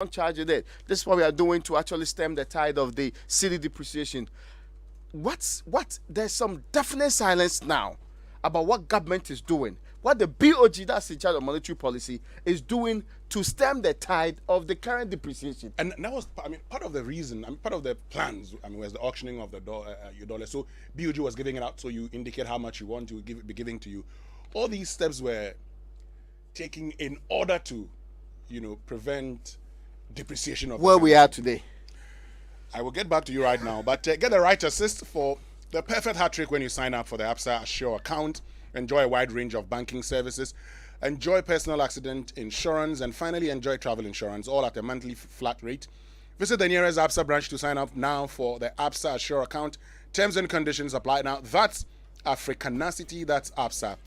don't charge it. This is what we are doing to actually stem the tide of the city depreciation. There's some definite silence now about what government is doing, what the BOG, that's in charge of monetary policy, is doing to stem the tide of the current depreciation. And that was, part of the reason, part of the plans, was the auctioning of the your dollar. So BOG was giving it out, so you indicate how much you want to be giving to you. All these steps were taken in order to, prevent depreciation of. Where we are today. I will get back to you right now, but get the right assist for the perfect hat trick when you sign up for the Absa Assure account. Enjoy a wide range of banking services, enjoy personal accident insurance, and finally enjoy travel insurance, all at a monthly flat rate. Visit the nearest Absa branch to sign up now for the Absa Assure account. Terms and conditions apply. Now, that's Africanacity, that's Absa,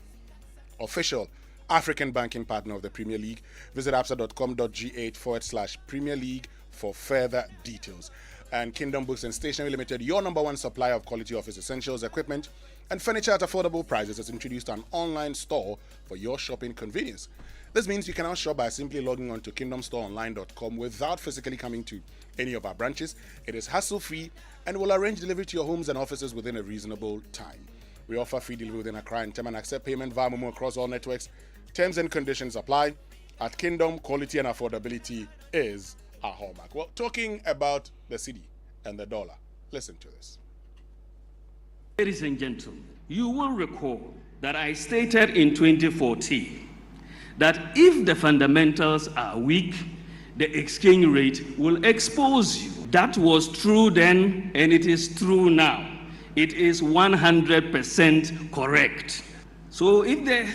official African banking partner of the Premier League. Visit absa.com.gh/Premier League for further details. And Kingdom Books and Stationery Limited, your number one supplier of quality office essentials, equipment, and furniture at affordable prices, has introduced an online store for your shopping convenience. This means you can now shop by simply logging on to kingdomstoreonline.com without physically coming to any of our branches. It is hassle-free and will arrange delivery to your homes and offices within a reasonable time. We offer free delivery within Accra and Tema and accept payment via Momo across all networks. Terms and conditions apply. At Kingdom, quality and affordability is our hallmark. Well, talking about the cedi and the dollar, listen to this. Ladies and gentlemen, you will recall that I stated in 2014 that if the fundamentals are weak, the exchange rate will expose you. That was true then, and it is true now. It is 100% correct. So if the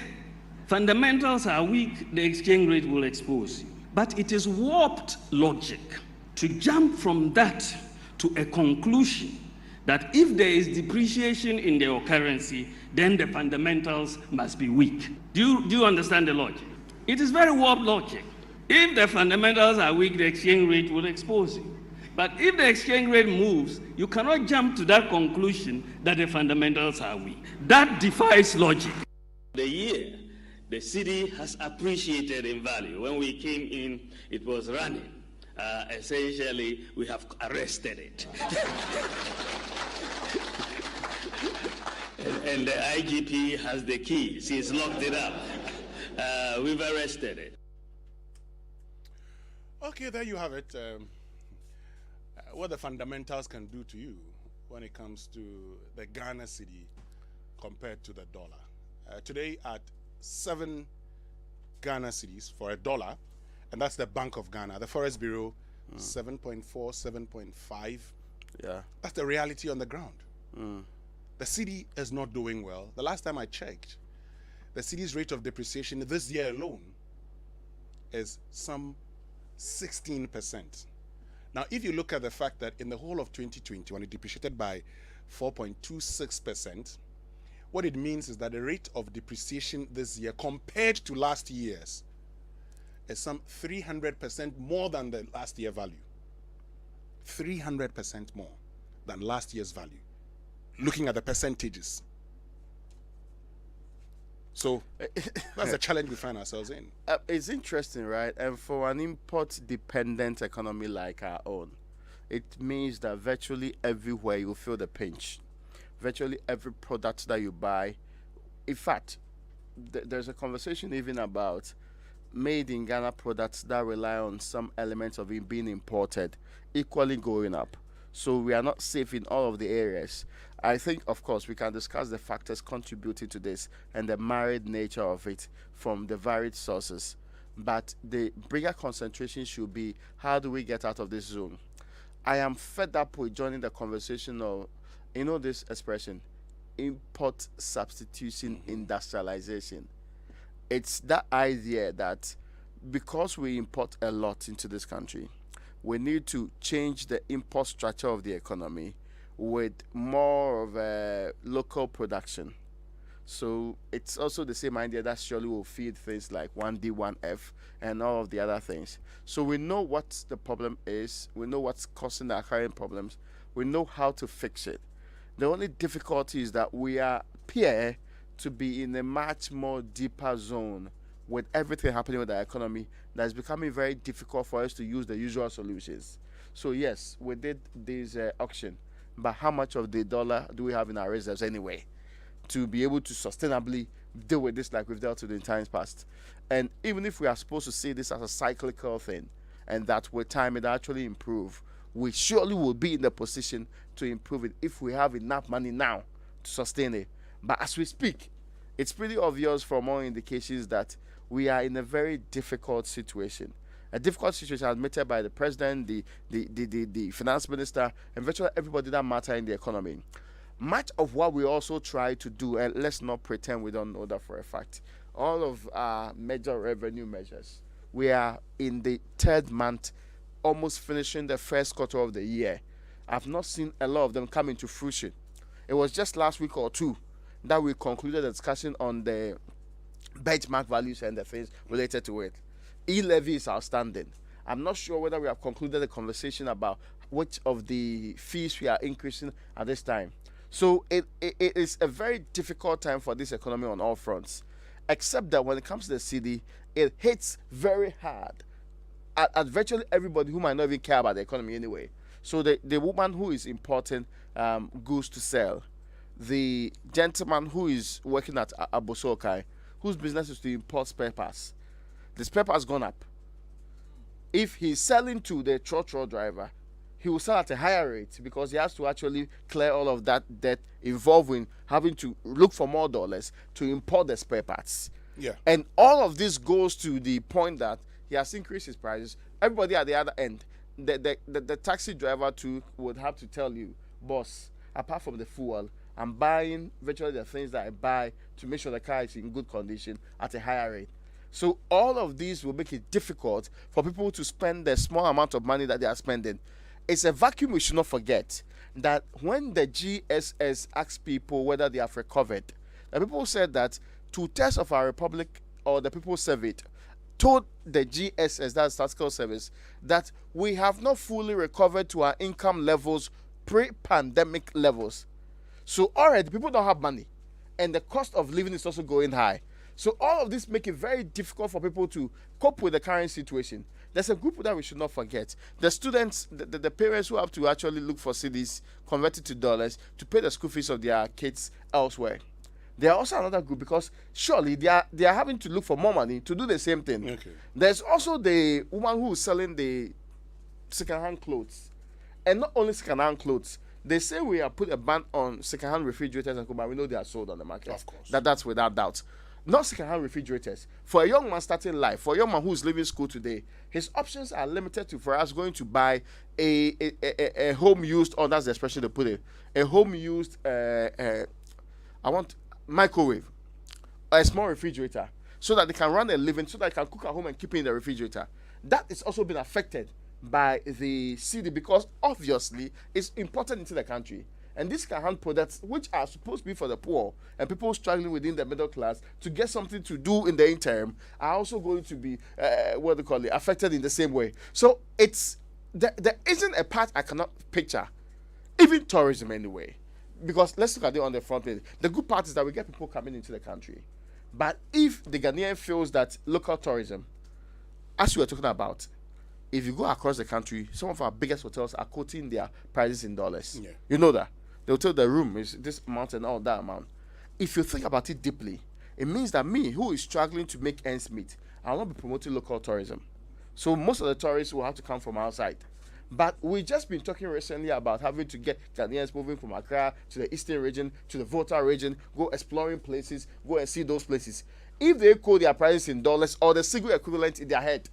fundamentals are weak, the exchange rate will expose you. But it is warped logic to jump from that to a conclusion that if there is depreciation in your currency, then the fundamentals must be weak. Do you understand the logic? It is very warped logic. If the fundamentals are weak, the exchange rate will expose you. But if the exchange rate moves, you cannot jump to that conclusion that the fundamentals are weak. That defies logic. The year the city has appreciated in value. When we came in, it was running. Essentially, we have arrested it. and the IGP has the keys. He's locked it up. We've arrested it. Okay, there you have it. What the fundamentals can do to you when it comes to the Ghana cedi compared to the dollar. Today at 7 Ghana cedis for $1, and that's the Bank of Ghana. The Forest Bureau, 7.4, 7.5. Yeah. That's the reality on the ground. The cedi is not doing well. The last time I checked, the cedi's rate of depreciation this year alone is some 16%. Now, if you look at the fact that in the whole of 2020, when it depreciated by 4.26%, what it means is that the rate of depreciation this year compared to last year's is some 300% more than the last year value. 300% more than last year's value. Looking at the percentages. So that's the challenge we find ourselves in. It's interesting, right? And for an import-dependent economy like our own, it means that virtually everywhere you feel the pinch. Virtually every product that you buy. In fact, there's a conversation even about made in Ghana products that rely on some elements of it being imported equally going up. So we are not safe in all of the areas. I think, of course, we can discuss the factors contributing to this and the married nature of it from the varied sources. But the bigger concentration should be, how do we get out of this zone? I am fed up with joining the conversation of, this expression, import substitution industrialization. It's that idea that because we import a lot into this country, we need to change the import structure of the economy with more of a local production. So it's also the same idea that surely will feed things like 1D, 1F, and all of the other things. So we know what the problem is. We know what's causing our current problems. We know how to fix it. The only difficulty is that we appear to be in a much more deeper zone with everything happening with the economy, that it's becoming very difficult for us to use the usual solutions. So yes, we did this auction, but how much of the dollar do we have in our reserves anyway, to be able to sustainably deal with this like we've dealt with in times past? And even if we are supposed to see this as a cyclical thing, and that with time it actually improve, we surely will be in the position to improve it if we have enough money now to sustain it. But as we speak, it's pretty obvious from all indications that we are in a very difficult situation. A difficult situation admitted by the president, the finance minister, and virtually everybody that matter in the economy. Much of what we also try to do, and let's not pretend we don't know that for a fact, all of our major revenue measures, we are in the third month, almost finishing the first quarter of the year. I've not seen a lot of them come into fruition. It was just last week or two that we concluded a discussion on the benchmark values and the things related to it. E-levy is outstanding. I'm not sure whether we have concluded the conversation about which of the fees we are increasing at this time. So it is a very difficult time for this economy on all fronts, except that when it comes to the city, it hits very hard at virtually everybody who might not even care about the economy anyway. So the woman who is importing goods to sell, the gentleman who is working at Abosokai, whose business is to import spare parts, the spare parts gone up. If he's selling to the trotro driver, he will sell at a higher rate because he has to actually clear all of that debt involving having to look for more dollars to import the spare parts. Yeah. And all of this goes to the point that he has increased his prices. Everybody at the other end, the taxi driver too would have to tell you, boss, apart from the fuel, I'm buying virtually the things that I buy to make sure the car is in good condition at a higher rate. So all of these will make it difficult for people to spend the small amount of money that they are spending. It's a vacuum we should not forget that when the GSS asked people whether they have recovered, the people said that 2/3 of our republic, or the people surveyed, told the GSS, that's Statistical Service, that we have not fully recovered to our income levels, pre-pandemic levels. So already people don't have money, and the cost of living is also going high. So all of this make it very difficult for people to cope with the current situation. There's a group that we should not forget. The students, the parents who have to actually look for cedis converted to dollars to pay the school fees of their kids elsewhere. They are also another group because surely they are having to look for more money to do the same thing. Okay. There's also the woman who is selling the second-hand clothes. And not only second-hand clothes, they say we have put a ban on second-hand refrigerators and but we know they are sold on the market. Of course. That's without doubt. Not second-hand refrigerators. For a young man starting life, for a young man who is leaving school today, his options are limited to for us going to buy a home-used, or that's the expression they put it, a home-used, microwave, a small refrigerator, so that they can run a living, so that they can cook at home and keep it in the refrigerator. That is also been affected by the city because obviously it's imported into the country. And these second-hand products, which are supposed to be for the poor and people struggling within the middle class to get something to do in the interim, are also going to be affected in the same way. So there isn't a part I cannot picture, even tourism anyway. Because let's look at it on the front page. The good part is that we get people coming into the country. But if the Ghanaian feels that local tourism, as we were talking about, if you go across the country, some of our biggest hotels are quoting their prices in dollars. Yeah. You know that. They'll tell the room is this amount and all that amount. If you think about it deeply, it means that me, who is struggling to make ends meet, I will not be promoting local tourism. So most of the tourists will have to come from outside. But we've just been talking recently about having to get Ghanaians moving from Accra to the eastern region, to the Volta region, go exploring places, go and see those places. If they quote their prices in dollars or the single equivalent in their head,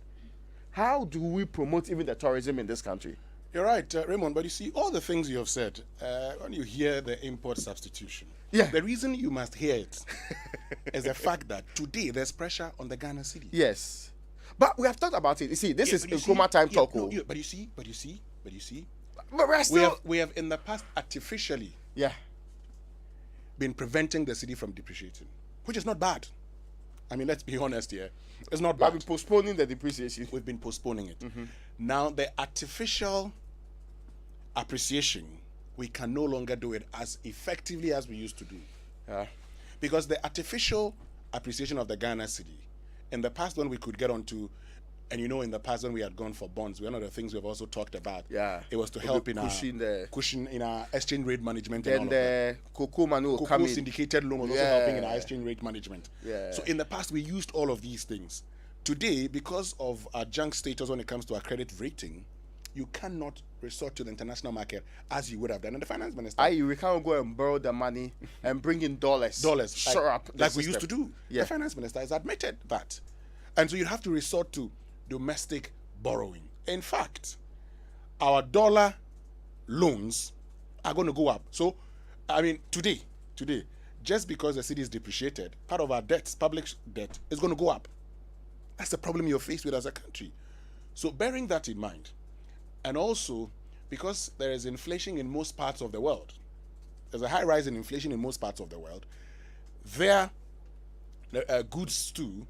how do we promote even the tourism in this country? You're right, Raymond, but you see, all the things you have said, when you hear the import substitution, Yeah. the reason you must hear it is the fact that today there's pressure on the Ghana city. Yes. But we have talked about it. You see, this is Nkrumah time talk. But you see, But we're still... we have in the past artificially been preventing the city from depreciating, which is not bad. I mean, let's be honest here. It's not bad. We've been postponing the depreciation. We've been postponing it. Now, the artificial appreciation, we can no longer do it as effectively as we used to do. Because the artificial appreciation of the Ghana city In the past, when we could get onto, and in the past when we had gone for bonds, one of the things we've also talked about, it was to help in cushion in our exchange rate management. Then and all the cocoa man will come Cocoa in. syndicated loan was also helping in our exchange rate management. Yeah. So in the past, we used all of these things. Today, because of our junk status when it comes to our credit rating, you cannot resort to the international market as you would have done. And the finance minister, we can't go and borrow the money and bring in dollars. Shut up. Like we used to do. Yeah. The finance minister has admitted that. And so you have to resort to domestic borrowing. In fact, our dollar loans are going to go up. So, I mean, today, just because the cedi is depreciated, part of our debts, public debt, is going to go up. That's the problem you're faced with as a country. So, bearing that in mind, and also because there is inflation in most parts of the world, there's a high rise in inflation in most parts of the world, their goods too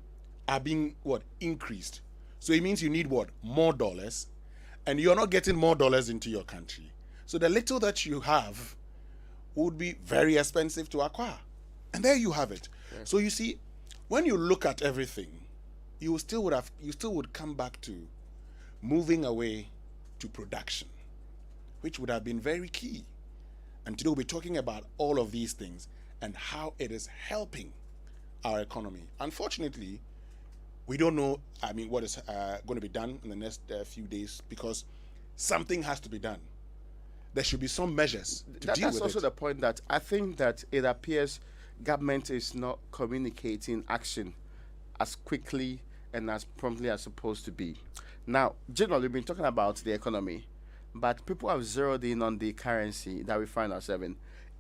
are being increased. So it means you need more dollars, and you're not getting more dollars into your country. So the little that you have would be very expensive to acquire. And there you have it. Yeah. So you see, when you look at everything, you still would come back to moving away to production, which would have been very key. And today we'll be talking about all of these things and how it is helping our economy. Unfortunately, we don't know, what is going to be done in the next few days, because something has to be done. There should be some measures to deal with it. That's also the point that I think that it appears government is not communicating action as quickly and as promptly as supposed to be. Now, generally, we've been talking about the economy, but people have zeroed in on the currency that we find ourselves in.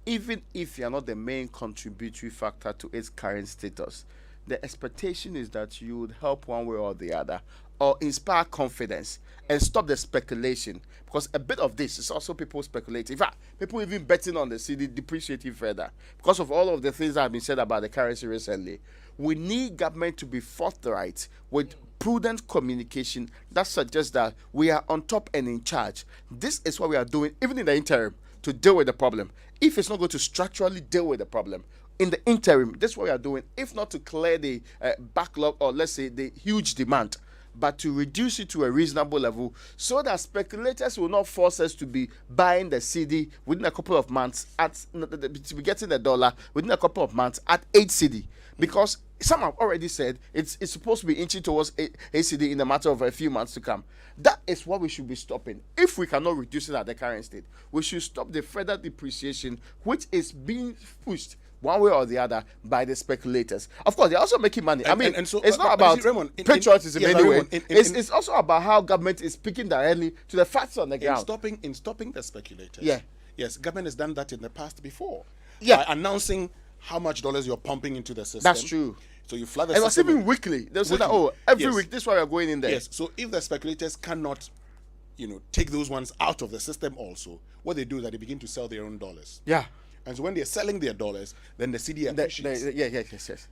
Even if you're not the main contributory factor to its current status, the expectation is that you would help one way or the other, or inspire confidence and stop the speculation, because a bit of this is also people speculating. In fact, people even betting on the cedi depreciating further because of all of the things that have been said about the currency recently. We need government to be forthright with prudent communication that suggests that we are on top and in charge. This is what we are doing, even in the interim, to deal with the problem. If it's not going to structurally deal with the problem, in the interim, this is what we are doing, if not to clear the backlog, or let's say the huge demand, but to reduce it to a reasonable level so that speculators will not force us to be buying the cedi within a couple of months, to be getting the dollar within a couple of months at 8 cedi. Because some have already said it's supposed to be inching towards 8 cedi in a matter of a few months to come. That is what we should be stopping. If we cannot reduce it at the current state, we should stop the further depreciation, which is being pushed one way or the other by the speculators. Of course, they're also making money. So, it's not about patriotism anyway. It's also about how government is speaking directly to the facts on the ground. In stopping the speculators. Yeah. Yes, government has done that in the past before. Yeah. By announcing how much dollars you're pumping into the system. That's true. So you flood the system. And it was even weekly. They'll say that, every week, this is why we're going in there. Yes. So if the speculators cannot, take those ones out of the system also, what they do is that they begin to sell their own dollars. Yeah. And so when they're selling their dollars, then the cedi appreciates. Yes.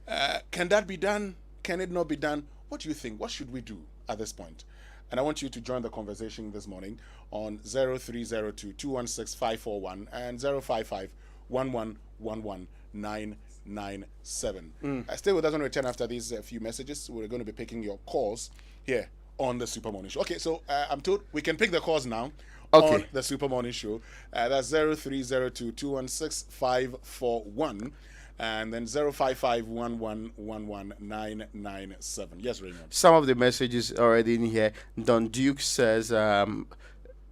Can that be done? Can it not be done? What do you think? What should we do at this point? And I want you to join the conversation this morning on 0302 216 541 and 055 1111 997. Stay with us on return after these few messages. We're going to be picking your calls here on the Super Morning Show. Okay, so I'm told we can pick the calls now. Okay. On the Super Morning Show. That's 0302 216 541 and then 055 1111 997. Yes, Raymond. Some of the messages already in here. Don Duke says,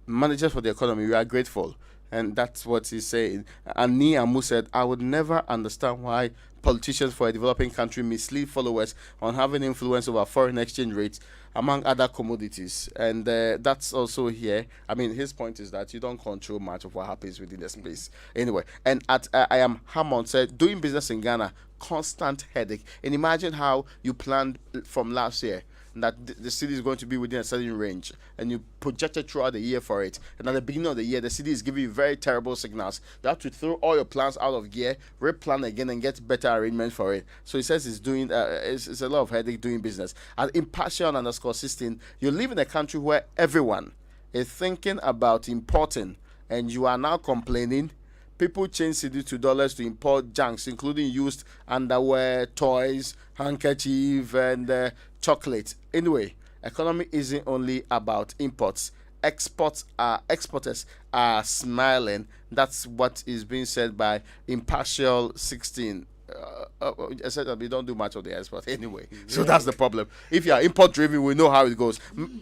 managers for the economy, we are grateful. And that's what he's saying. And Ni Amu said, I would never understand why politicians for a developing country mislead followers on having influence over foreign exchange rates, among other commodities. And that's also here. His point is that you don't control much of what happens within the space. Anyway, and at I am Hammond said, doing business in Ghana, constant headache. And imagine how you planned from last year that the cedi is going to be within a certain range, and you projected throughout the year for it, and at the beginning of the year the cedi is giving you very terrible signals. You have to throw all your plans out of gear, replan again, and get better arrangement for it. So he says it's doing it's a lot of headache doing business. At Impartial_16, you live in a country where everyone is thinking about importing, and you are now complaining. People change cedis to dollars to import junks, including used underwear, toys, handkerchief, and chocolate. Anyway, economy isn't only about imports. Exporters are smiling. That's what is being said by Impartial 16. I said that we don't do much of the export anyway, so that's the problem. If you are import driven, we know how it goes.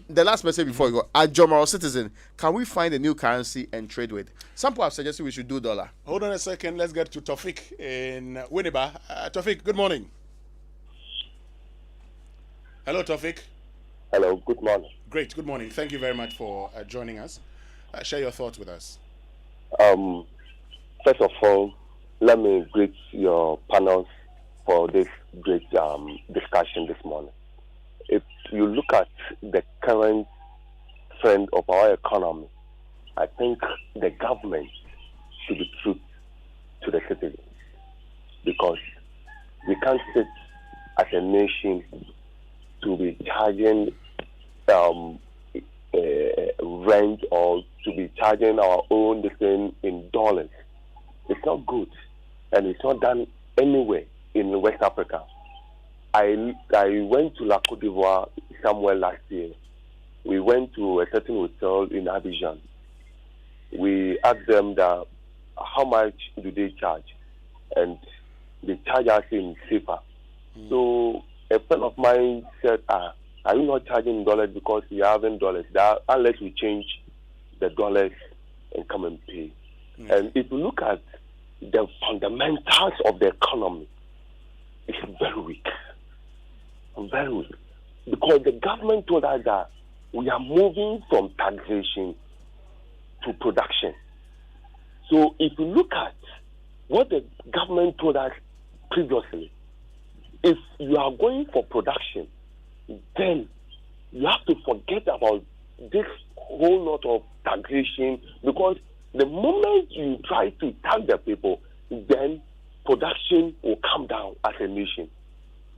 The last message before you go, as Jomoral citizen, can we find a new currency and trade with? Some people have suggested we should do dollar. Hold on a second. Let's get to Tofik in Winneba. Tofik, good morning. Hello, Tofik. Hello, good morning. Great, good morning. Thank you very much for joining us. Share your thoughts with us. First of all, let me greet your panels for this great discussion this morning. If you look at the current trend of our economy, I think the government should be true to the citizens, because we can't sit as a nation to be charging rent or to be charging our own thing in dollars. It's not good, and it's not done anywhere in West Africa. I went to La Côte d'Ivoire somewhere last year. We went to a certain hotel in Abidjan. We asked them that how much do they charge, and they charge us in CFA. So a friend of mine said, are you not charging dollars because we are having dollars? That unless we change the dollars and come and pay. And if you look at the fundamentals of the economy, it's very weak. Very weak. Because the government told us that we are moving from taxation to production. So if you look at what the government told us previously, if you are going for production, then you have to forget about this whole lot of taxation, because the moment you try to tax the people, then production will come down as a nation.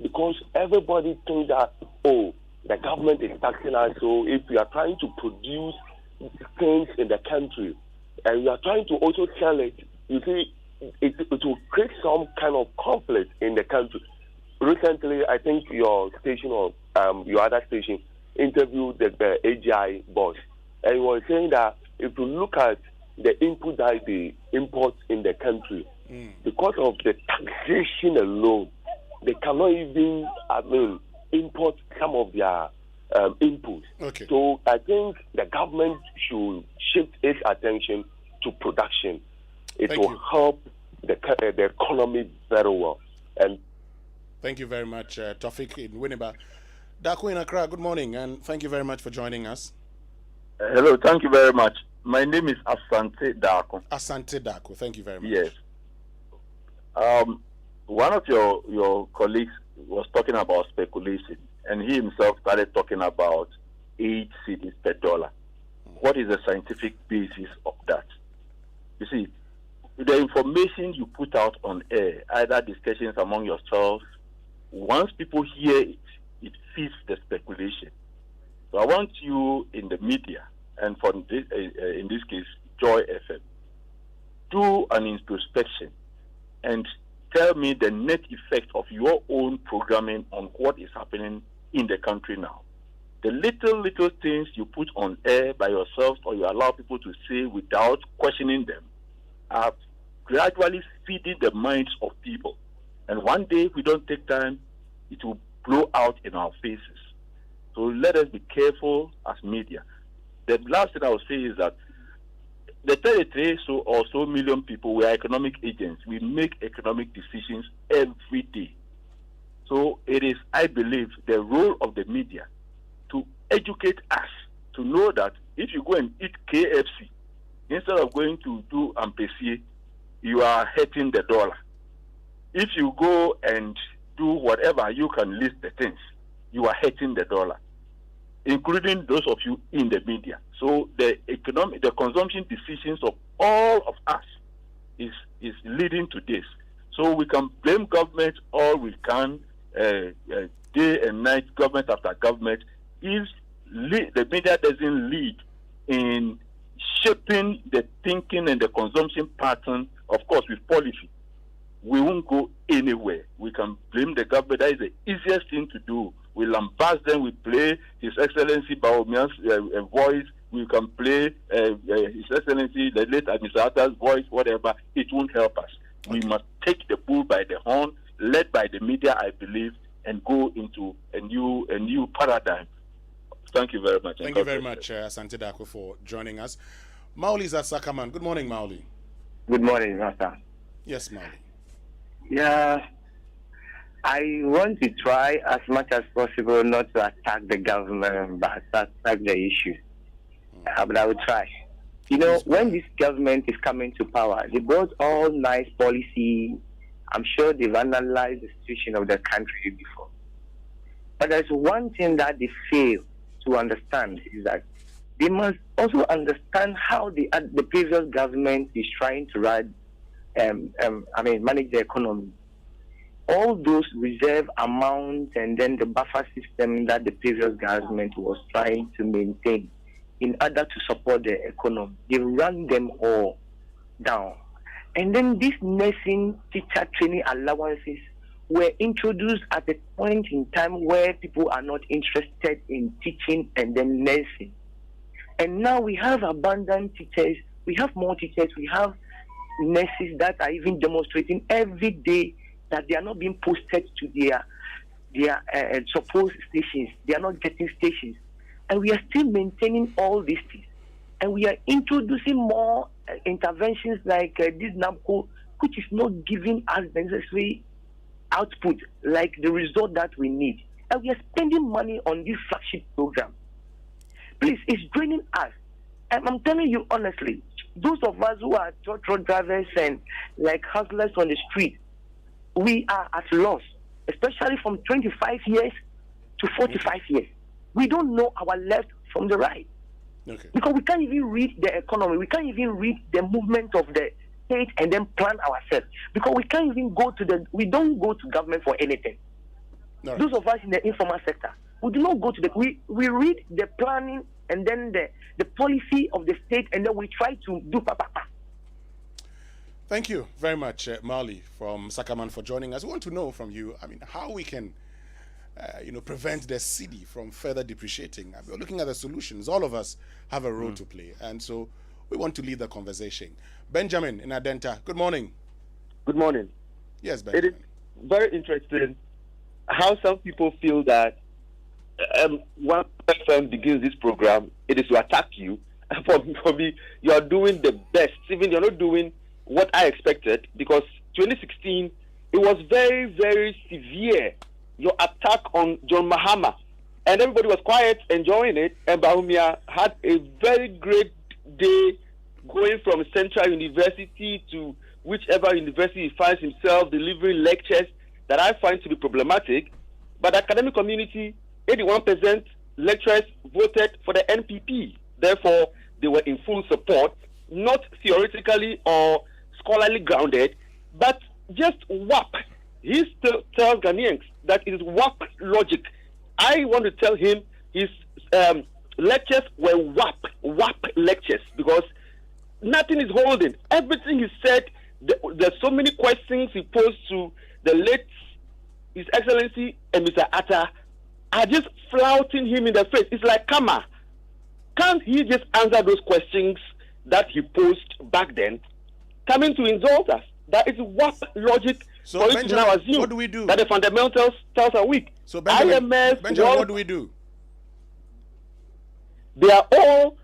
Because everybody thinks that, oh, the government is taxing us, so if we are trying to produce things in the country and we are trying to also sell it, you see, it will create some kind of conflict in the country. Recently, I think your station or your other station interviewed the AGI boss, and he was saying that if you look at the input that they import in the country, because of the taxation alone, they cannot even, import some of their inputs. Okay. So I think the government should shift its attention to production. It will help the economy very well. And thank you very much, Tofik in Winneba. Daku in Accra, good morning, and thank you very much for joining us. Hello, thank you very much. My name is Asante Daku. Asante Daku, thank you very much. Yes. One of your colleagues was talking about speculation, and he himself started talking about 8 cedis per dollar. What is the scientific basis of that? You see, the information you put out on air, either discussions among yourselves, once people hear it, it feeds the speculation. So I want you in the media, and for this, in this case, Joy FM, do an introspection and tell me the net effect of your own programming on what is happening in the country now. The little things you put on air by yourself or you allow people to say without questioning them are gradually feeding the minds of people. And one day, if we don't take time, it will blow out in our faces. So let us be careful as media. The last thing I will say is that the 33 or so million people, we are economic agents. We make economic decisions every day. So it is, I believe, the role of the media to educate us to know that if you go and eat KFC, instead of going to do ampesi, you are hurting the dollar. If you go and do whatever, you can list the things, you are hurting the dollar, including those of you in the media. So the consumption decisions of all of us is leading to this. So we can blame government all we can, day and night, government after government, if the media doesn't lead in shaping the thinking and the consumption pattern of course, with policy, we won't go anywhere. We can blame the government. That is the easiest thing to do. We lambast them. We play His Excellency Baomian's voice. We can play His Excellency, the late Administrator's voice, whatever. It won't help us. We must take the bull by the horn, led by the media, I believe, and go into a new paradigm. Thank you very much. Thank you very much, Asante Dako, for joining us. Mauli is at Sakaman. Good morning, Mauli. Good morning, Master. Yes, Mauli. Yeah, I want to try as much as possible not to attack the government, but attack the issue. But I will try. You know, when this government is coming to power, they brought all nice policy. I'm sure they've analyzed the situation of the country before. But there's one thing that they fail to understand is that they must also understand how the previous government is trying to manage the economy. All those reserve amounts and then the buffer system that the previous government was trying to maintain in order to support the economy, they run them all down. And then these nursing teacher training allowances were introduced at a point in time where people are not interested in teaching and then nursing. And now we have abundant teachers, we have more teachers, we have nurses that are even demonstrating every day that they are not being posted to their supposed stations. They are not getting stations. And we are still maintaining all these things. And we are introducing more interventions like this NABCO, which is not giving us the necessary output, like the result that we need. And we are spending money on this flagship program. Please, it's draining us. And I'm telling you honestly, those of us who are truck drivers and like hustlers on the street, we are at loss, especially from 25 years to 45 years. We don't know our left from the right. Okay. Because we can't even read the economy. We can't even read the movement of the state and then plan ourselves. Because we can't even we don't go to government for anything. Right. Those of us in the informal sector, we do not go to we read the planning and then the policy of the state and then we try to do pa. Thank you very much, Marley from Sakaman, for joining us. We want to know from you, how we can, prevent the cedi from further depreciating. We're looking at the solutions. All of us have a role to play, and so we want to lead the conversation. Benjamin in Adenta, good morning. Good morning. Yes, Benjamin. It is very interesting how some people feel that one person begins this program, it is to attack you. For me, you are doing the best. Even you're not doing what I expected, because 2016, it was very, very severe, your attack on John Mahama. And everybody was quiet, enjoying it. And Bawumia had a very great day going from Central University to whichever university he finds himself, delivering lectures that I find to be problematic. But the academic community, 81% lecturers voted for the NPP. Therefore, they were in full support, not theoretically or scholarly grounded, but just WAP. He still tells Ghanaians that it is WAP logic. I want to tell him his lectures were WAP lectures, because nothing is holding. Everything he said, there's so many questions he posed to the late His Excellency and Mr. Atta are just flouting him in the face. It's like, come on, can't he just answer those questions that he posed back then? Coming to insult us. That is WAP logic. So for Benjamin, it to now assume what do we do? that the fundamentals are weak. So Benjamin, IMF, what do we do? They are all,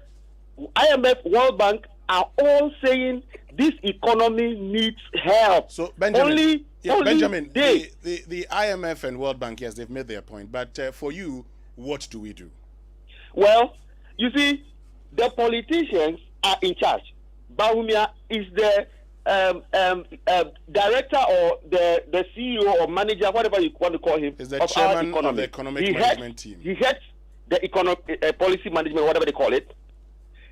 IMF, World Bank are all saying this economy needs help. So Benjamin, Benjamin, they, the IMF and World Bank, yes, they've made their point. But for you, what do we do? Well, you see, the politicians are in charge. Bawumia is the director or the CEO or manager, whatever you want to call him, is the chairman of the economic management team. He heads the economic policy management, whatever they call it.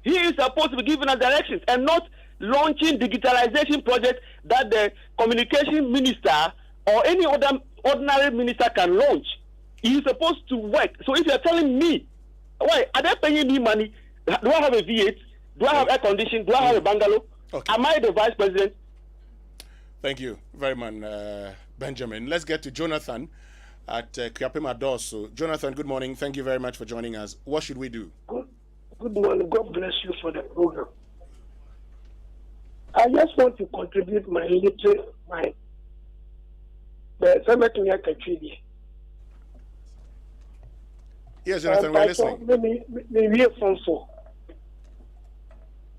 He is supposed to be giving us directions and not launching digitalization projects that the communication minister or any other ordinary minister can launch. He is supposed to work. So if you are telling me, why are they paying me money? Do I have a V8? Do I have air conditioning? Do I have a bungalow? Okay. Am I the vice president? Thank you very much, Benjamin. Let's get to Jonathan at Kiapema Dorso. Jonathan, good morning. Thank you very much for joining us. What should we do? Good morning. God bless you for the program. I just want to contribute my little mind. Yes, Jonathan, we're listening. Maybe a phone for.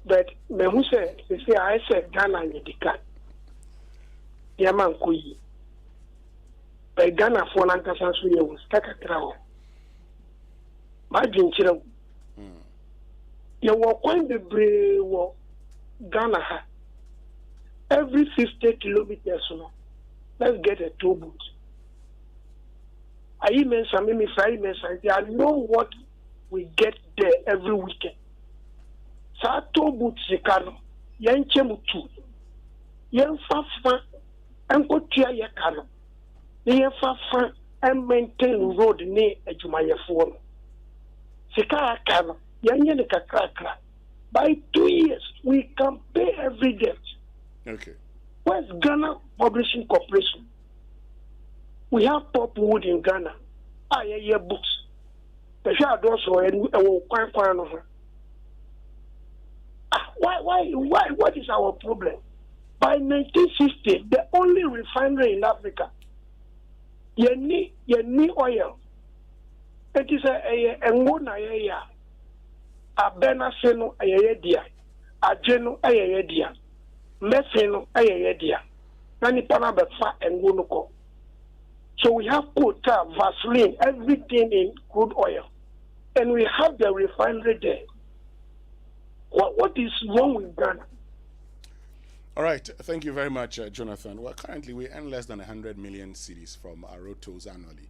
But me who said, I said Ghana and the cat. Yaman Kui. But Ghana for Lancaster, we will stack a crown. My dream children. You walk on the brave Ghana. Every 50 kilometers, let's get a tow boot. I know what we get there every weekend. Sa tow boot Sikano, Yanchemutu, Yanfafa, and Kotia Yakano, Yanfafa, and maintain road near Ejumaya Forum. Sikara Kano, Yanyanika Krakra. By 2 years, we can pay every debt. Okay. Where's Ghana Publishing Corporation? We have pulpwood in Ghana. Yeah, books. The shard also and why? What is our problem? By 1960, the only refinery in Africa, you need oil. It is a ngona a benaseno a dia, a geno a dia. Methano ayadia. Nani panaba fa and gunoko. So we have quota, Vaseline, everything in crude oil. And we have the refinery there. What is wrong with Ghana? All right. Thank you very much, Jonathan. Well, currently we earn less than 100 million cedis from our road tolls annually.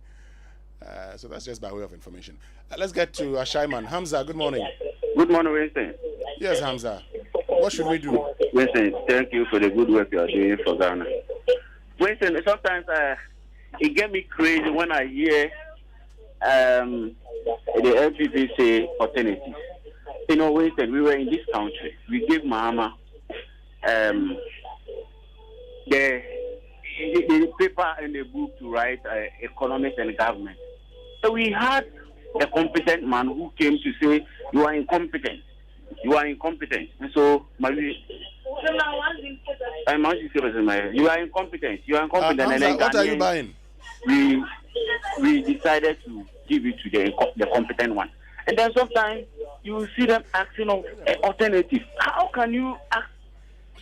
So that's just by way of information. Let's get to Ashaiman. Hamza, good morning. Good morning, Winston. Yes, Hamza. What should we do? Winston, thank you for the good work you are doing for Ghana. Winston, sometimes it gets me crazy when I hear the LPP say alternative. You know, Winston, we were in this country. We gave Mahama the paper and the book to write economics and government. So we had a competent man who came to say, you are incompetent. You are incompetent. And so, you are incompetent. You are incompetent. Hamza, and then what are you buying? We decided to give it to the competent one. And then sometimes you see them asking of an alternative. How can you ask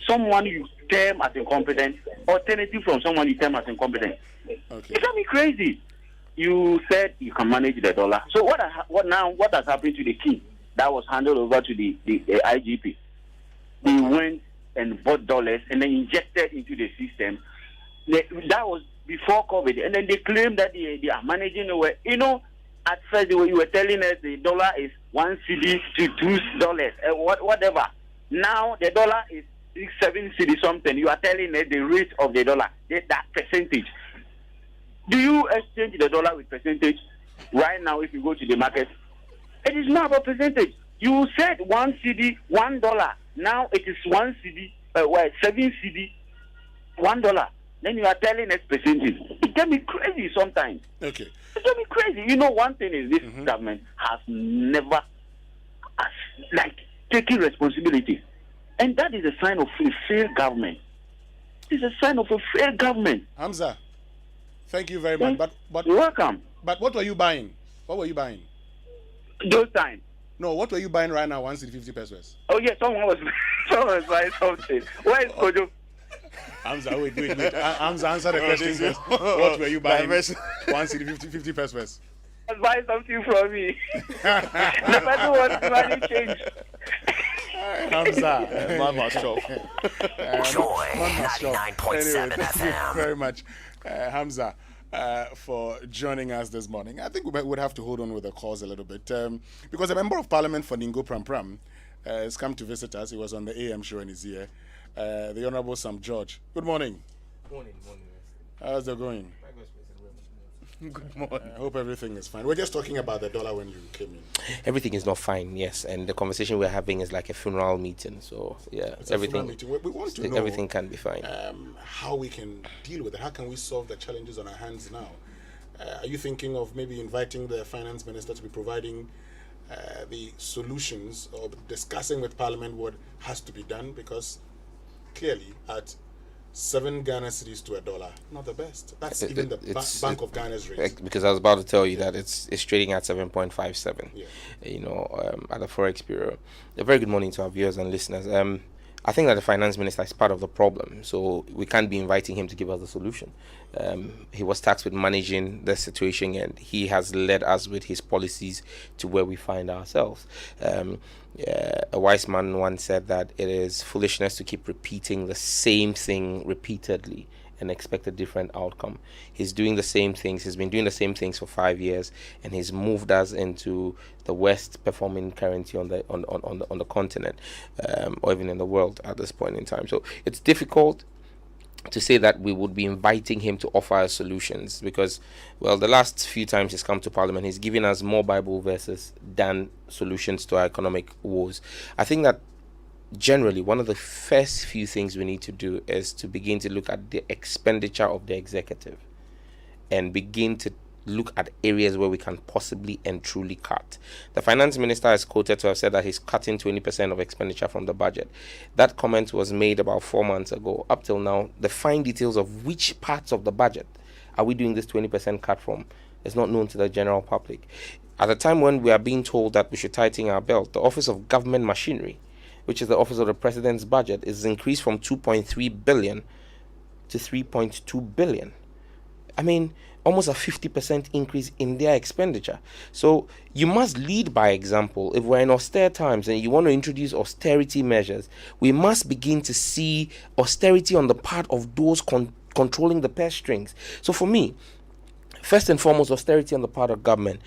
someone you term as incompetent, alternative from someone you term as incompetent? Okay. It got me crazy. You said you can manage the dollar. So what has happened to the king that was handed over to the IGP? They went and bought dollars and then injected into the system. That was before COVID. And then they claimed that they are managing the way. You know, at first you were telling us the dollar is 1 cedi to $2, whatever. Now the dollar is 7 cedi something. You are telling us the rate of the dollar, that percentage. Do you exchange the dollar with percentage right now if you go to the market? It is not about percentage. You said 1 cedi, $1. Now it is 1 cedi, 7 cedi, $1. Then you are telling us percentage. It can be crazy sometimes. Okay. It can be crazy. You know, one thing is this government has never taken responsibility. And that is a sign of a failed government. It's a sign of a failed government. Hamza, thank you very much. But you're welcome. But what were you buying? What were you buying? Those times. No, what were you buying right now? 1 cedi 50 pesos. Oh yeah, someone was buying something. Where is Kojo? Hamza, wait. Hamza, answer the question first. What were you buying? 1 cedi 50 pesos. Was buying something from me. The person was money change. Hamza, Mama shop. Joy 99.7 Thank you FM. very much, Hamza, for joining us this morning. I think we would have to hold on with the calls a little bit because a member of parliament for Ningo Pram has come to visit us. He was on the AM show and he's here. The Honorable Sam George. Good morning. Morning. How's it going? Good morning. I hope everything is fine. We're just talking about the dollar when you came in. Everything is not fine, yes, and the conversation we're having is like a funeral meeting. So yeah, It's a everything. funeral meeting. We want to know everything can be fine. How we can deal with it. How can we solve the challenges on our hands now? Are you thinking of maybe inviting the finance minister to be providing the solutions or discussing with Parliament what has to be done? Because clearly, at 7 Ghana cedis to $1, not the best. That's even the Bank of Ghana's rate. Because I was about to tell you that it's trading at 7.57. Yeah. At the Forex Bureau. A very good morning to our viewers and listeners. I think that the finance minister is part of the problem, so we can't be inviting him to give us the solution. He was tasked with managing the situation, and he has led us with his policies to where we find ourselves. A wise man once said that it is foolishness to keep repeating the same thing repeatedly and expect a different outcome. He's doing the same things. He's been doing the same things for 5 years, and he's moved us into the worst performing currency on the continent, or even in the world at this point in time. So it's difficult to say that we would be inviting him to offer us solutions, because, well, the last few times he's come to Parliament, he's given us more Bible verses than solutions to our economic woes. I think that generally one of the first few things we need to do is to begin to look at the expenditure of the executive and begin to look at areas where we can possibly and truly cut. The finance minister is quoted to have said that he's cutting 20% of expenditure from the budget. That comment was made about 4 months ago. Up till now, the fine details of which parts of the budget are we doing this 20% cut from is not known to the general public. At a time when we are being told that we should tighten our belt, the Office of Government Machinery, which is the Office of the President's budget, is increased from 2.3 billion to 3.2 billion. I mean, almost a 50% increase in their expenditure. So you must lead by example. If we're in austere times and you want to introduce austerity measures, we must begin to see austerity on the part of those controlling the purse strings. So for me, first and foremost, austerity on the part of government.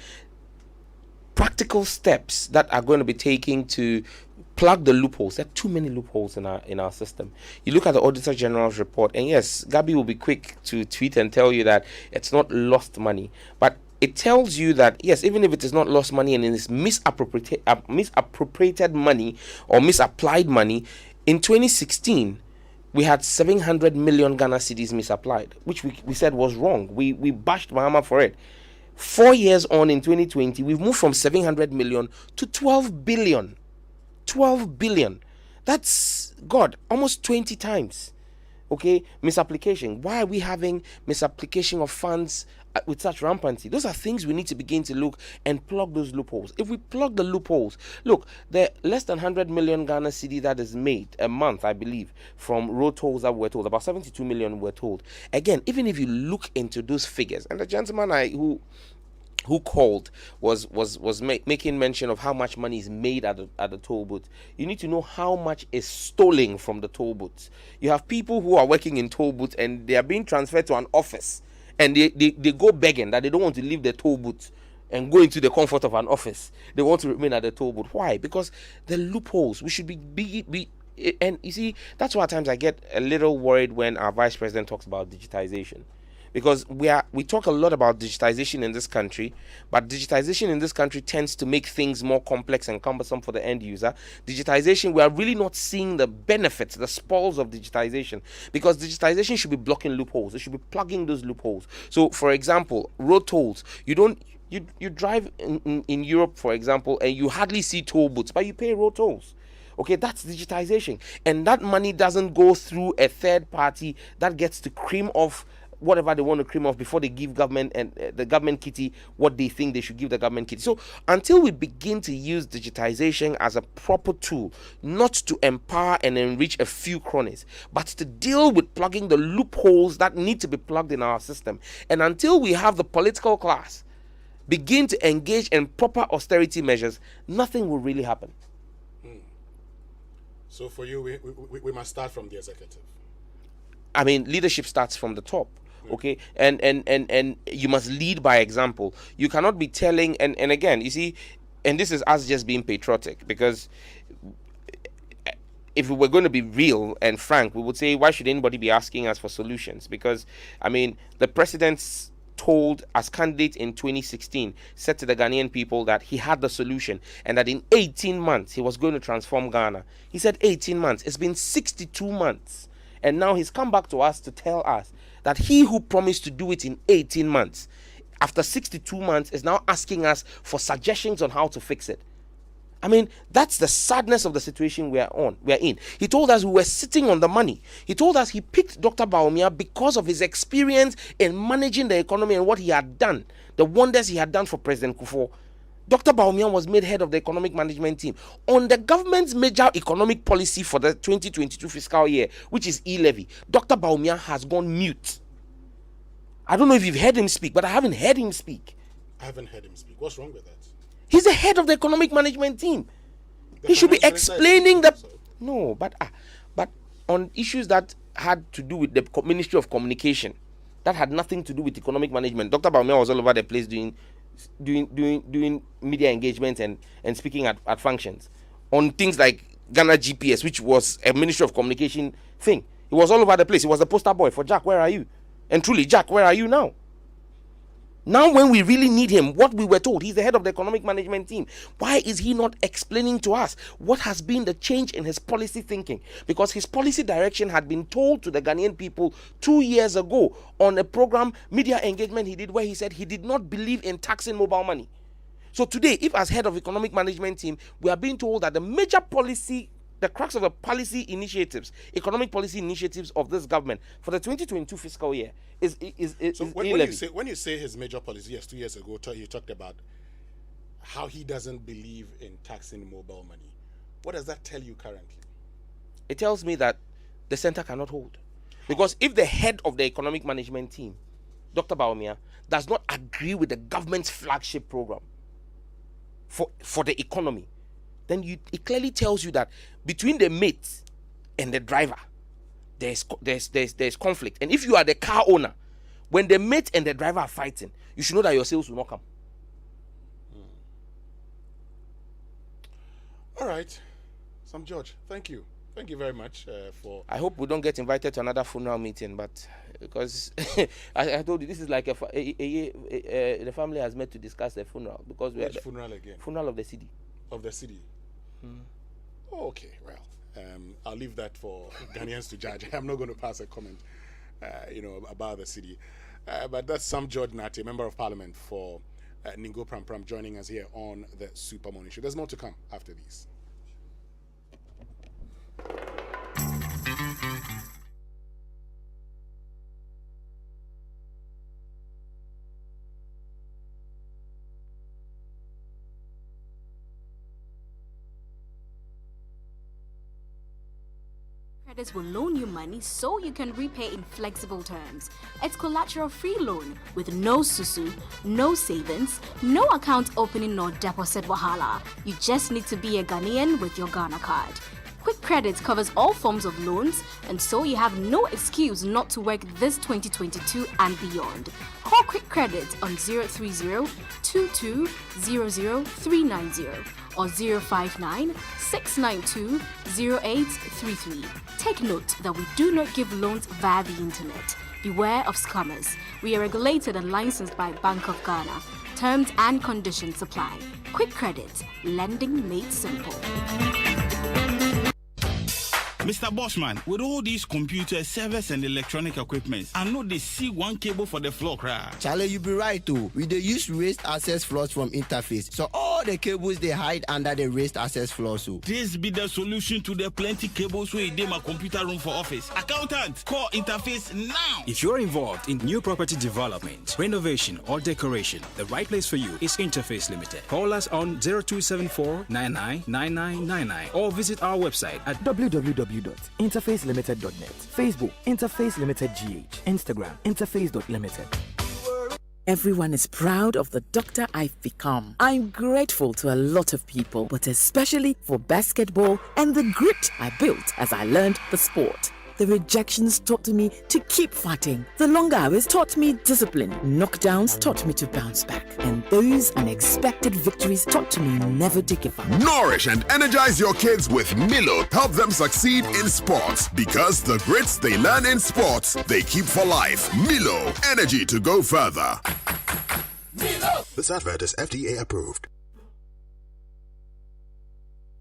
Practical steps that are going to be taken to plug the loopholes. There are too many loopholes in our system. You look at the Auditor General's report, and yes, Gabi will be quick to tweet and tell you that it's not lost money, but it tells you that yes, even if it is not lost money and it is misappropriated money or misapplied money, in 2016 we had 700 million Ghana cedis misapplied, which we said was wrong. We bashed Mahama for it. 4 years on, in 2020, we've moved from 700 million to 12 billion. 12 billion. That's, God, almost 20 times. Okay, misapplication. Why are we having misapplication of funds with such rampancy? Those are things we need to begin to look and plug those loopholes. If we plug the loopholes, look, the less than 100 million Ghana cedi that is made a month, I believe, from road tolls that we're told, about 72 million we're told. Again, even if you look into those figures, and the gentleman who called was making mention of how much money is made at the toll booth. You need to know how much is stolen from the toll booths. You have people who are working in toll booths and they are being transferred to an office, and they go begging that they don't want to leave the toll booth and go into the comfort of an office. They want to remain at the toll booth. Why? Because the loopholes. We should be and you see, that's why at times I get a little worried when our vice president talks about digitization. Because we talk a lot about digitization in this country, but digitization in this country tends to make things more complex and cumbersome for the end user. Digitization, we are really not seeing the benefits, the spoils of digitization, because digitization should be blocking loopholes. It should be plugging those loopholes. So, for example, road tolls. You drive in Europe, for example, and you hardly see toll booths, but you pay road tolls. Okay, that's digitization, and that money doesn't go through a third party that gets to cream off whatever they want to cream off before they give government and the government kitty what they think they should give the government kitty. So until we begin to use digitization as a proper tool, not to empower and enrich a few cronies, but to deal with plugging the loopholes that need to be plugged in our system, and until we have the political class begin to engage in proper austerity measures, nothing will really happen. So for you, we must start from the executive. I mean, leadership starts from the top. Okay, and you must lead by example. You cannot be telling, and again, you see, and this is us just being patriotic, because if we were going to be real and frank, we would say, why should anybody be asking us for solutions? Because I mean, the president's told as candidate in 2016, said to the Ghanaian people that he had the solution and that in 18 months he was going to transform Ghana. He said 18 months. It's been 62 months. And now he's come back to us to tell us that he who promised to do it in 18 months, after 62 months, is now asking us for suggestions on how to fix it. I mean, that's the sadness of the situation we are in. He told us we were sitting on the money. He told us he picked Dr. Bawumia because of his experience in managing the economy and what he had done, the wonders he had done for President Kufuor. Dr. Bawumia was made head of the economic management team. On the government's major economic policy for the 2022 fiscal year, which is e-levy, Dr. Bawumia has gone mute. I don't know if you've heard him speak, but I haven't heard him speak. I haven't heard him speak. What's wrong with that? He's the head of the economic management team. He should be explaining but on issues that had to do with the Ministry of Communication, that had nothing to do with economic management. Dr. Bawumia was all over the place doing media engagement and speaking at functions on things like Ghana GPS, which was a Ministry of Communication thing. He was all over the place. He was the poster boy for Jack, where are you? And truly, Jack, where are you now? Now, when we really need him, what we were told, he's the head of the economic management team. Why is he not explaining to us what has been the change in his policy thinking? Because his policy direction had been told to the Ghanaian people 2 years ago on a program, media engagement he did, where he said he did not believe in taxing mobile money. So today, if as head of economic management team, we are being told that the major policy, the crux of the policy initiatives, economic policy initiatives of this government for the 2022 fiscal year is when you say his major policy, yes, 2 years ago you talked about how he doesn't believe in taxing mobile money. What does that tell you currently? It tells me that the center cannot hold. Because if the head of the economic management team, Dr. Bawumia, does not agree with the government's flagship program for the economy, then it clearly tells you that between the mate and the driver, there's conflict. And if you are the car owner, when the mate and the driver are fighting, you should know that your sales will not come. All right, Sam George, thank you very much for. I hope we don't get invited to another funeral meeting, but because I told you this is like the family has met to discuss the funeral, because we Which funeral again? Funeral of the city. Of the city. Oh, okay, well, I'll leave that for Ghanaians to judge. I'm not going to pass a comment, about the city. But that's Sam George Nati, Member of Parliament for Ningo Pram Pram, joining us here on the Super Morning Show. There's more to come after these. Credits will loan you money so you can repay in flexible terms. It's collateral-free loan with no susu, no savings, no account opening nor deposit wahala. You just need to be a Ghanaian with your Ghana card. Quick Credit covers all forms of loans, and so you have no excuse not to work this 2022 and beyond. Call Quick Credit on 030-2200-390 or 059-692-0833. Take note that we do not give loans via the internet. Beware of scammers. We are regulated and licensed by Bank of Ghana. Terms and conditions apply. Quick Credit, lending made simple. Mr. Bossman, with all these computers, servers, and electronic equipment, I know they see one cable for the floor cry. Charlie, you be right too. We they use raised access floors from interface, so all the cables they hide under the raised access floors. So this be the solution to the plenty cables where they my computer room for office. Accountant, call interface now. If you're involved in new property development, renovation, or decoration, the right place for you is Interface Limited. Call us on 0274-999999 or visit our website at www.interfacelimited.net. Facebook, Interface Limited GH. Instagram, interface.limited. Everyone is proud of the doctor I've become. I'm grateful to a lot of people, but especially for basketball and the grit I built as I learned the sport. The rejections taught me to keep fighting. The long hours taught me discipline. Knockdowns taught me to bounce back. And those unexpected victories taught me never to give up. Nourish and energize your kids with Milo. Help them succeed in sports. Because the grits they learn in sports, they keep for life. Milo, energy to go further. Milo. This advert is FDA approved.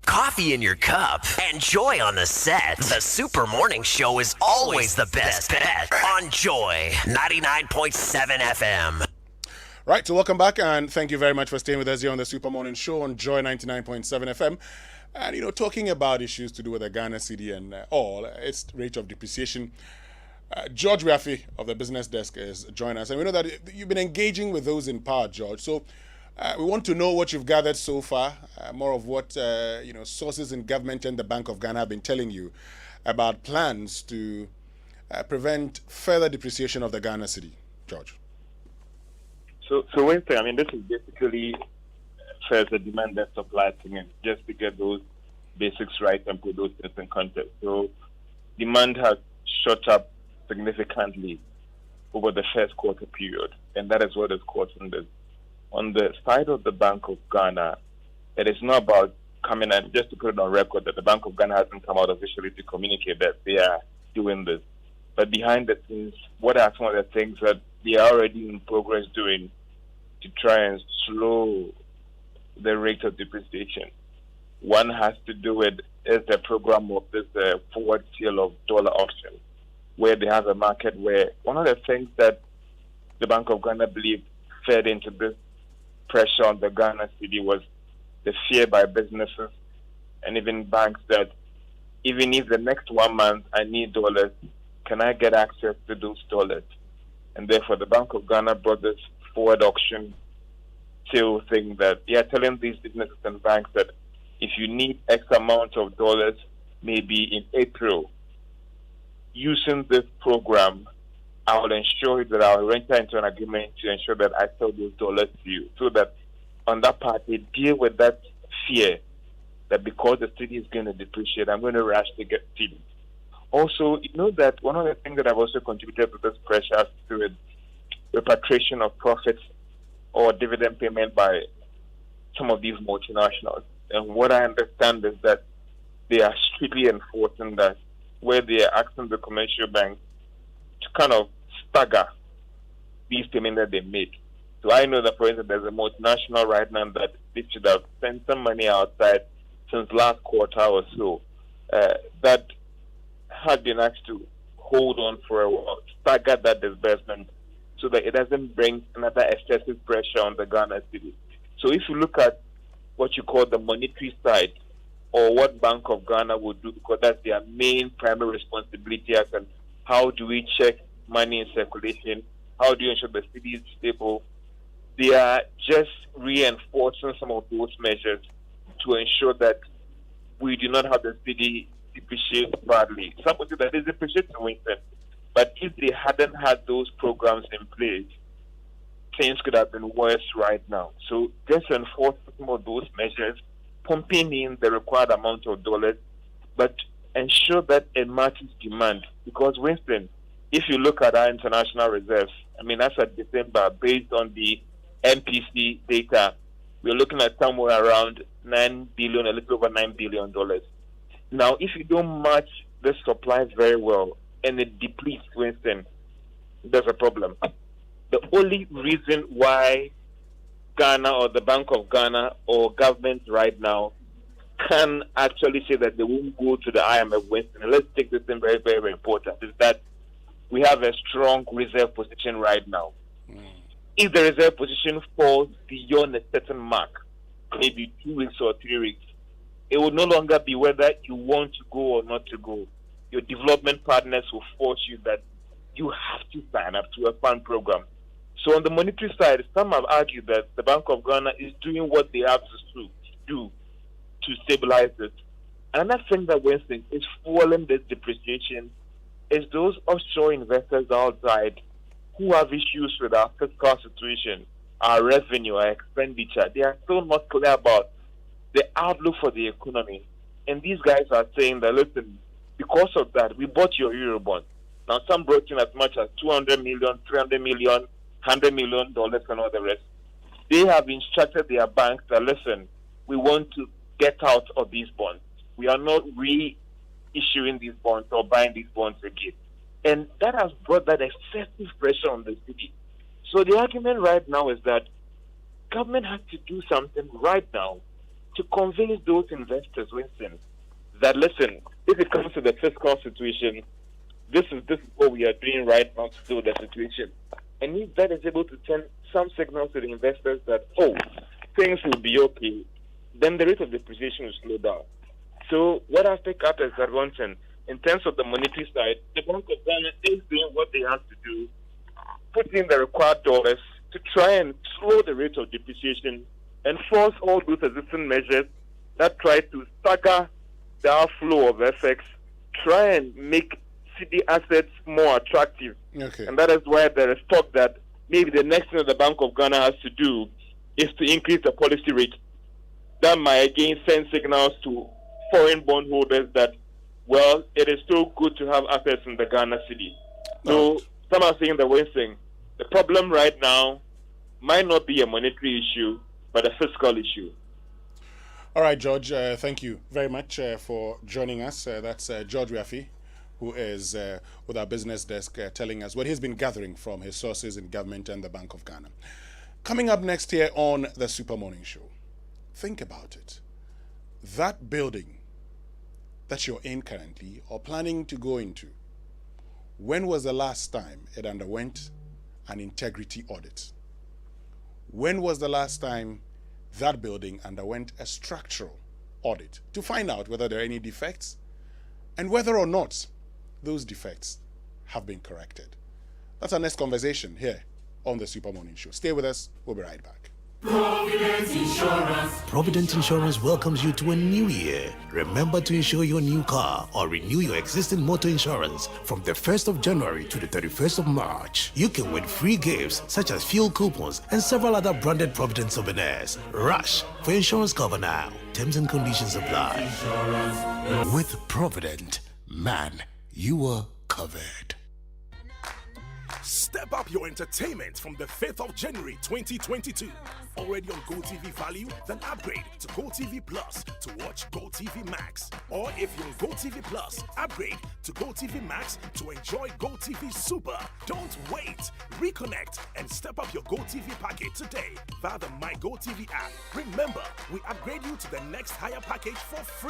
Coffee in your cup and Joy on the set. The Super Morning Show is always the best bet on Joy 99.7 FM. Right, so welcome back and thank you very much for staying with us here on the Super Morning Show on Joy 99.7 FM. And, talking about issues to do with the Ghana cedi and all, its rate of depreciation. George Riafi of the Business Desk is joining us. And we know that you've been engaging with those in power, George. So we want to know what you've gathered so far, more of what sources in government and the Bank of Ghana have been telling you about plans to prevent further depreciation of the Ghana cedi. George. So Winston, this is basically first a demand and supply thing, and just to get those basics right and put those things in context. So demand has shot up significantly over the first quarter period, and that is what is causing this. On the side of the Bank of Ghana, it is not about coming and just to put it on record that the Bank of Ghana hasn't come out officially to communicate that they are doing this. But behind the scenes, what are some of the things that they are already in progress doing to try and slow the rate of depreciation? One has to do with is the program of this forward sale of dollar auction, where they have a market where one of the things that the Bank of Ghana believed fed into this pressure on the Ghana cedi was the fear by businesses and even banks that even if the next 1 month I need dollars, can I get access to those dollars? And therefore the Bank of Ghana brought this forward auction sale thing that they are telling these businesses and banks that if you need X amount of dollars, maybe in April, using this program, I will ensure that I will enter into an agreement to ensure that I sell those dollars to you, so that on that part they deal with that fear that because the cedi is going to depreciate, I'm going to rush to get cedi. Also, that one of the things that have also contributed to this pressure has to do with repatriation of profits or dividend payment by some of these multinationals. And what I understand is that they are strictly enforcing that, where they are asking the commercial banks to kind of stagger these payments that they made. So I know that, for instance, there's a multinational right now that they should have sent some money outside since last quarter or so, that had been asked to hold on for a while, stagger that disbursement so that it doesn't bring another excessive pressure on the Ghana cedi. So if you look at what you call the monetary side, or what Bank of Ghana would do, because that's their main primary responsibility, as and how do we check money in circulation, how do you ensure the cedi is stable, they are just reinforcing some of those measures to ensure that we do not have the cedi depreciate badly. Some would say that is depreciating, Winston, but if they hadn't had those programs in place, things could have been worse right now. So just enforce some of those measures, pumping in the required amount of dollars, but ensure that it matches demand. Because, Winston, if you look at our international reserves, as at December, based on the MPC data, we're looking at somewhere around $9 billion, a little over $9 billion. Now, if you don't match the supplies very well and it depletes, Winston, there's a problem. The only reason why Ghana or the Bank of Ghana or government right now can actually say that they won't go to the IMF, Winston, and let's take this thing very, very, very important, is that we have a strong reserve position right now. If the reserve position falls beyond a certain mark, maybe 2 weeks or 3 weeks, it will no longer be whether you want to go or not to go. Your development partners will force you that you have to sign up to a fund program. So on the monetary side, some have argued that the Bank of Ghana is doing what they have to do to stabilize it. Another thing that Winston is fueling this depreciation is those offshore investors outside who have issues with our fiscal situation, our revenue, our expenditure. They are still not clear about the outlook for the economy. And these guys are saying that, listen, Because of that, we bought your Eurobond. Now, some brought in as much as 200 million, 300 million, $100 million, and all the rest. They have instructed their banks that, listen, we want to get out of these bonds. We are not reissuing these bonds or buying these bonds again. And that has brought that excessive pressure on the city. So the argument right now is that government has to do something right now to convince those investors, Winston, that, listen, if it comes to the fiscal situation, this is what we are doing right now to deal with the situation. And if that is able to send some signals to the investors that, oh, things will be okay, then the rate of depreciation will slow down. So what I pick up is that, Winston, in terms of the monetary side, the Bank of Ghana is doing what they have to do, put in the required dollars to try and slow the rate of depreciation and force all those existing measures that try to stagger the outflow of FX, try and make city assets more attractive. Okay. And that is why there is talk that maybe the next thing that the Bank of Ghana has to do is to increase the policy rate. That might again send signals to foreign bondholders that, well, it is still good to have assets in the Ghana city. So some are saying the worst thing. The problem right now might not be a monetary issue, but a fiscal issue. All right, George, thank you very much for joining us. That's George Wiafi, who is with our business desk telling us what he's been gathering from his sources in government and the Bank of Ghana. Coming up next here on the Super Morning Show, think about it. That building that you're in currently or planning to go into, when was the last time it underwent an integrity audit? When was the last time that building underwent a structural audit to find out whether there are any defects and whether or not those defects have been corrected? That's our next conversation here on the Super Morning Show. Stay with us. We'll be right back. Provident Insurance. Provident Insurance welcomes you to a new year. Remember to insure your new car or renew your existing motor insurance from the 1st of January to the 31st of March. You can win free gifts such as fuel coupons and several other branded Provident souvenirs. Rush for insurance cover now. Terms and conditions apply. With Provident, man, you are covered. Step up your entertainment from the 5th of January 2022. Already on GoTV Value? Then upgrade to GoTV Plus to watch GoTV Max. Or if you're on GoTV Plus, upgrade to GoTV Max to enjoy GoTV Super. Don't wait. Reconnect and step up your GoTV package today via the My GoTV app. Remember, we upgrade you to the next higher package for free.